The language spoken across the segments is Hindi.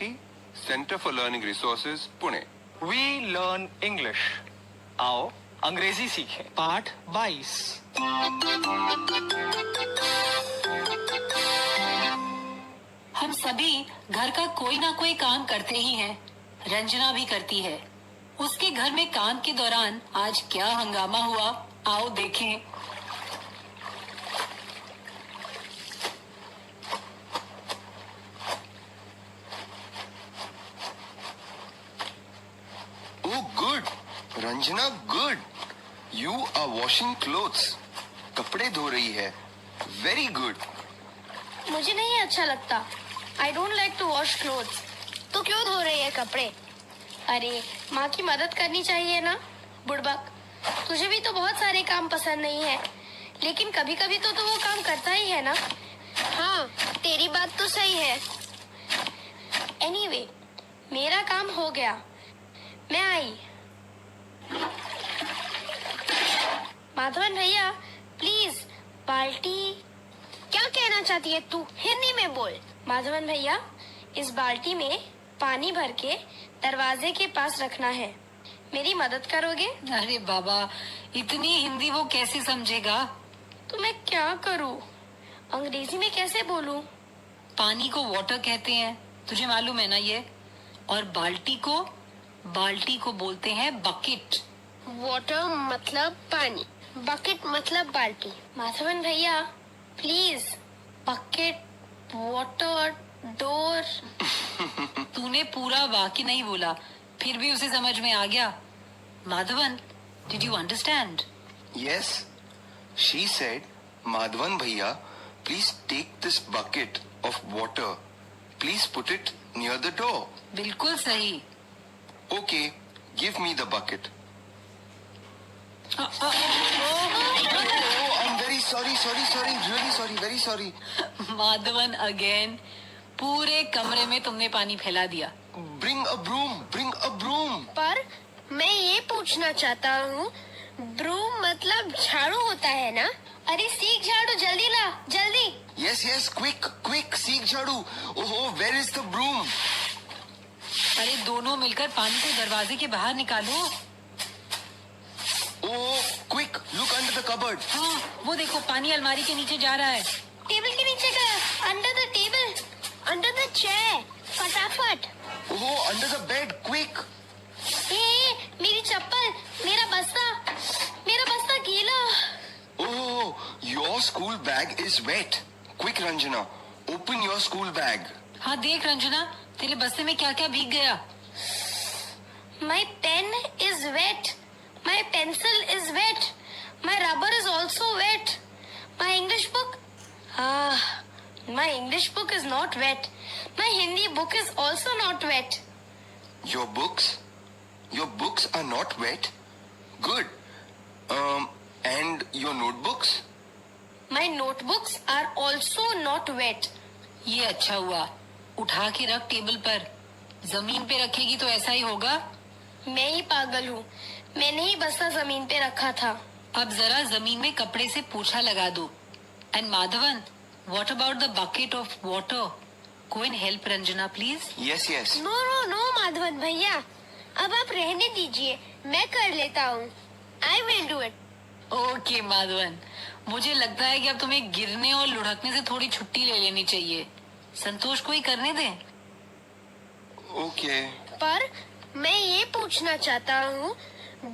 CLT, Center for Learning Resources, Pune. We learn English. आओ अंग्रेजी सीखें। पाठ 22। हम सभी घर का कोई ना कोई काम करते ही हैं। रंजना भी करती है। उसके घर में काम के दौरान आज क्या हंगामा हुआ, आओ देखें। Oh, good. Ranjana, good. You are washing clothes. कपड़े धो रही है. Very good. मुझे नहीं अच्छा लगता। I don't like to wash clothes. तो क्यों धो रही है कपड़े? अरे माँ की मदद करनी चाहिए ना, बुड़बक। तुझे भी तो बहुत सारे काम पसंद नहीं है, लेकिन कभी कभी तो वो काम करता ही है ना। हाँ, तेरी बात तो सही है। Anyway, मेरा काम हो गया, मैं आई। माधवन भैया, प्लीज बाल्टी। क्या कहना चाहती है तू? हिंदी में बोल। माधवन भैया, इस बाल्टी में पानी भर के दरवाजे के पास रखना है, मेरी मदद करोगे? अरे बाबा, इतनी हिंदी वो कैसे समझेगा? तो मैं क्या करूं? अंग्रेजी में कैसे बोलूं? पानी को वाटर कहते हैं, तुझे मालूम है ना ये? और बाल्टी को बोलते हैं बकेट। वाटर मतलब पानी, बकेट मतलब बाल्टी। माधवन भैया, प्लीज, बकेट, वाटर, डोर। तूने पूरा वाक्य नहीं बोला, फिर भी उसे समझ में आ गया। Madhavan, did you understand? Yes. She said, Madhavan bhaiya, please take this bucket of water. Please put it near the door. बिल्कुल सही। Okay, give me the bucket. Oh, I'm very sorry, really sorry, very sorry. Madhavan again, पूरे कमरे में तुमने पानी फैला दिया। Bring a broom. पर मैं ये पूछना चाहता हूँ, ब्रूम मतलब झाड़ू होता है ना? अरे सीख झाड़ू, जल्दी ला, जल्दी। Yes, quick, seek झाड़ू. Oh, where is the broom? अरे दोनों मिलकर पानी को दरवाजे के बाहर निकालो। Oh, quick, look under the cupboard. हाँ, वो देखो पानी अलमारी के नीचे जा रहा है। टेबल के नीचे गया, under the table, under the chair, फटाफट। Oh, under the bed, quick. मेरी चप्पल, मेरा बस्ता गीला। Oh, your school bag is wet. Quick, Ranjana, open your school bag. हाँ देख रंजना, तेरे बस्ते में क्या क्या भीग गया। My pen is wet. My pencil is wet. My rubber is also wet. My English book? My English book is not wet. My Hindi book is also not wet. Your books? Your books are not wet? Good. And your notebooks? My notebooks are also not wet. ये अच्छा हुआ, उठा के रख टेबल पर। जमीन पे रखेगी तो ऐसा ही होगा। मैं ही पागल हूँ, मैंने ही बस्ता जमीन पे रखा था। अब जरा जमीन में कपड़े से पोछा लगा दो। And Madhavan, what about the bucket of water? Go and help Ranjana please. Yes. No Madhavan भैया, अब आप रहने दीजिए, मैं कर लेता हूँ। I will do it. Okay Madhavan, मुझे लगता है कि अब तुम्हें गिरने और लुढ़कने से थोड़ी छुट्टी ले लेनी चाहिए। संतोष को ही करने दें। Okay. पर मैं ये पूछना चाहता हूँ,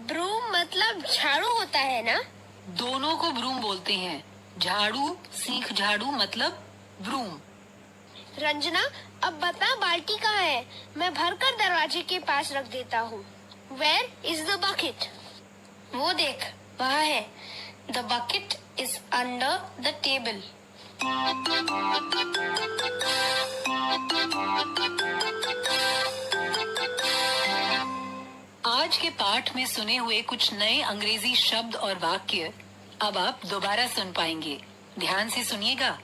ब्रूम मतलब झाड़ू होता है ना? दोनों को ब्रूम बोलते हैं। झाड़ू, सीख झाड़ू मतलब ब्रूम। रंजना, अब बता बाल्टी कहाँ है? मैं भरकर दरवाजे के पास रख देता हूँ। Where is the bucket? वो देख, वहाँ है। The bucket is under the table. आज के पाठ में सुने हुए कुछ नए अंग्रेजी शब्द और वाक्य अब आप दोबारा सुन पाएंगे। ध्यान से सुनिएगा।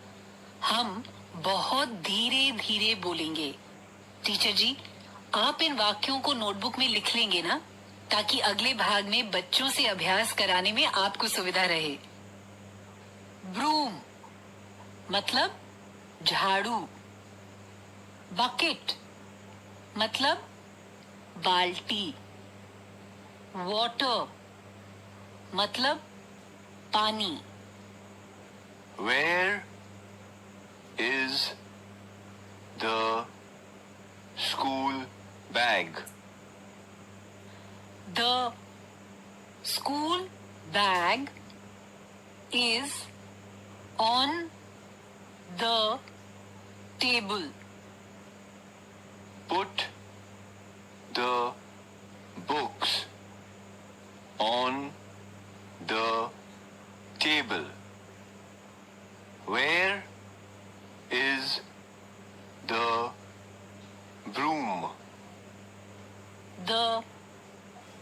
हम बहुत धीरे धीरे बोलेंगे। टीचर जी, आप इन वाक्यों को नोटबुक में लिख लेंगे ना, ताकि अगले भाग में बच्चों से अभ्यास कराने में आपको सुविधा रहे। ब्रूम मतलब झाड़ू, बकेट मतलब बाल्टी। वाटर मतलब पानी। Where is the school bag? The school bag is on the table. Put the books on the table. Where is the broom? The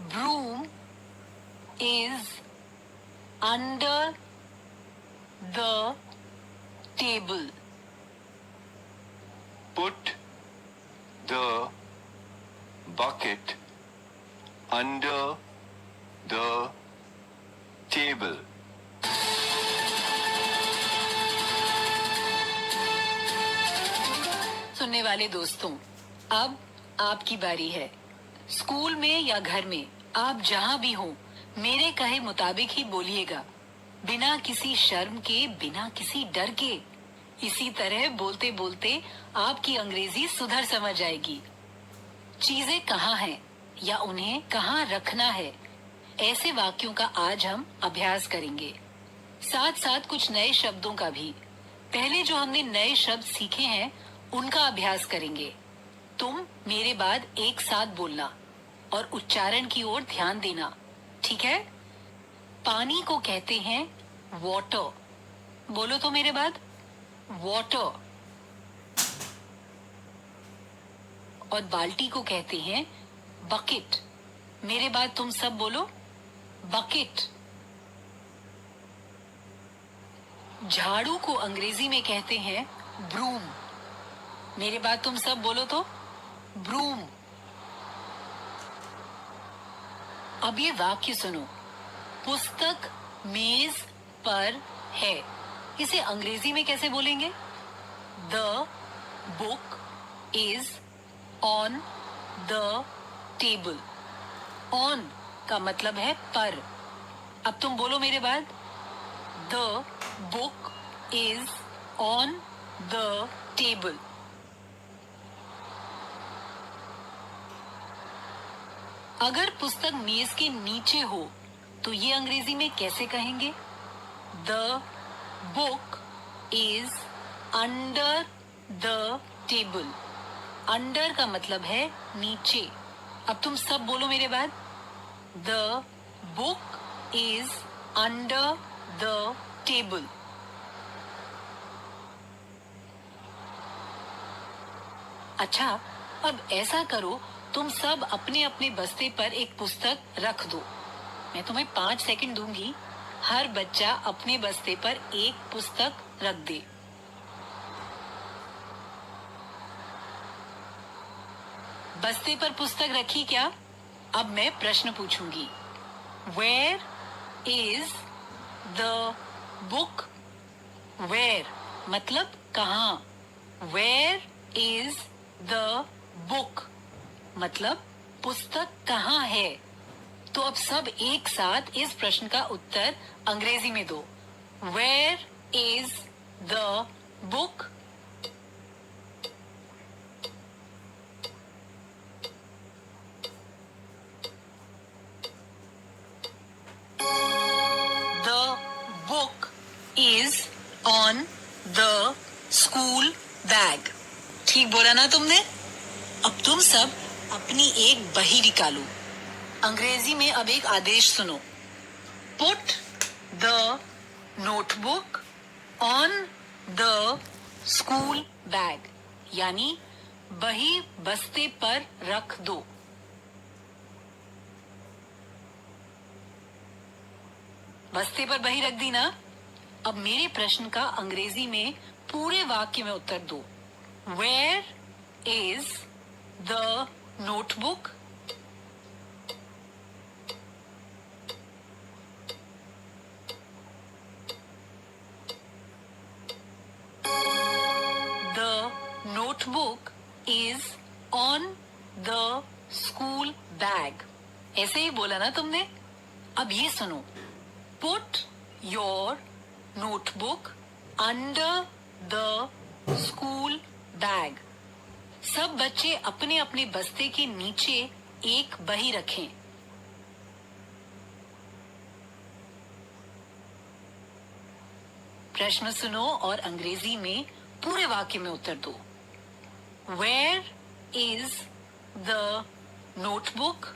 broom is under the table. Put the bucket under the table. सुनने वाले दोस्तों, अब आपकी बारी है। स्कूल में या घर में आप जहाँ भी हो, मेरे कहे मुताबिक ही बोलिएगा, बिना किसी शर्म के, बिना किसी डर के। इसी तरह बोलते बोलते आपकी अंग्रेजी सुधर समझ आएगी। चीजें कहाँ हैं या उन्हें कहाँ रखना है, ऐसे वाक्यों का आज हम अभ्यास करेंगे। साथ साथ कुछ नए शब्दों का भी। पहले जो हमने नए शब्द सीखे हैं उनका अभ्यास करेंगे। तुम मेरे बाद एक साथ बोलना और उच्चारण की ओर ध्यान देना, ठीक है? पानी को कहते हैं वाटर। बोलो तो मेरे बाद, वाटर। और बाल्टी को कहते हैं बकेट। मेरे बाद तुम सब बोलो, बकेट। झाड़ू को अंग्रेजी में कहते हैं ब्रूम। मेरे बाद तुम सब बोलो तो, ब्रूम। अब ये वाक्य सुनो। पुस्तक मेज पर है, इसे अंग्रेजी में कैसे बोलेंगे? The book is on the table. On का मतलब है पर। अब तुम बोलो मेरे बाद, the book is on the table. अगर पुस्तक मेज के नीचे हो तो ये अंग्रेजी में कैसे कहेंगे? The book is under the table. Under का मतलब है नीचे। अब तुम सब बोलो मेरे बाद, the book is under the table. अच्छा, अब ऐसा करो, तुम सब अपने अपने बस्ते पर एक पुस्तक रख दो। मैं तुम्हें 5 सेकंड दूंगी, हर बच्चा अपने बस्ते पर एक पुस्तक रख दे। बस्ते पर पुस्तक रखी क्या? अब मैं प्रश्न पूछूंगी। Where is the book? Where मतलब कहाँ। वेयर इज द बुक मतलब पुस्तक कहाँ है। तो अब सब एक साथ इस प्रश्न का उत्तर अंग्रेजी में दो। Where is the book? The book is on the school bag. ठीक बोला ना तुमने? अब तुम सब अपनी एक बही निकालो। अंग्रेजी में अब एक आदेश सुनो। Put the notebook on the school bag, यानी बही बस्ते पर रख दो। बस्ते पर बही रख दी ना? अब मेरे प्रश्न का अंग्रेजी में पूरे वाक्य में उत्तर दो। Where is the notebook? The notebook is on the school bag. ऐसे ही बोला ना तुमने। अब ये सुनो, put your notebook under the school bag. सब बच्चे अपने अपने बस्ते के नीचे एक बही रखें। प्रश्न सुनो और अंग्रेजी में पूरे वाक्य में उत्तर दो। Where is the notebook?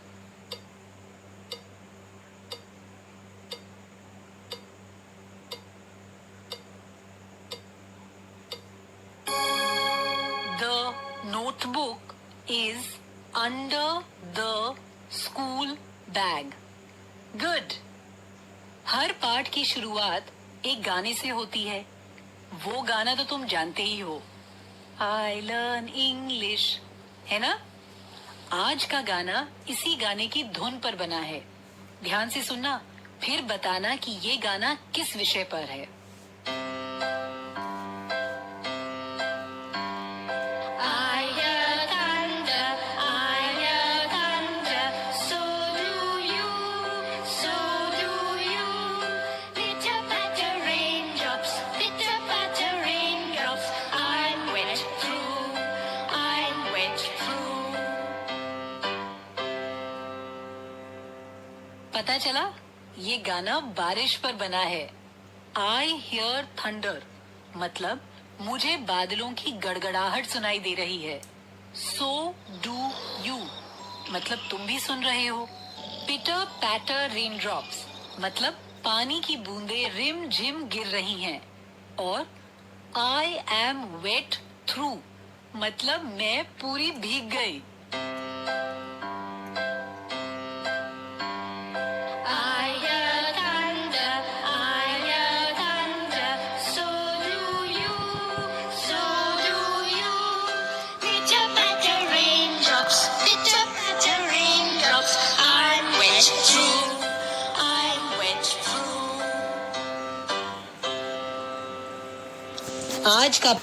The notebook is under the school bag. Good. हर पाठ की शुरुआत एक गाने से होती है। वो गाना तो तुम जानते ही हो, I learn English, है ना? आज का गाना इसी गाने की धुन पर बना है। ध्यान से सुनना, फिर बताना कि ये गाना किस विषय पर है। I hear thunder, I hear thunder. So do you, so do you. Pitter patter raindrops, pitter patter raindrops. I'm wet through, I'm wet through. पता चला, ये गाना बारिश पर बना है। I hear thunder मतलब मुझे बादलों की गड़गड़ाहट सुनाई दे रही है। So do you मतलब तुम भी सुन रहे हो। Pitter patter raindrops मतलब पानी की बूंदें रिम झिम गिर रही हैं। और I am wet through मतलब मैं पूरी भीग गई। I hear thunder, I hear thunder. So do you, so do you. Pitter patter raindrops, pitter patter raindrops. I'm wet through, I'm wet through. आज का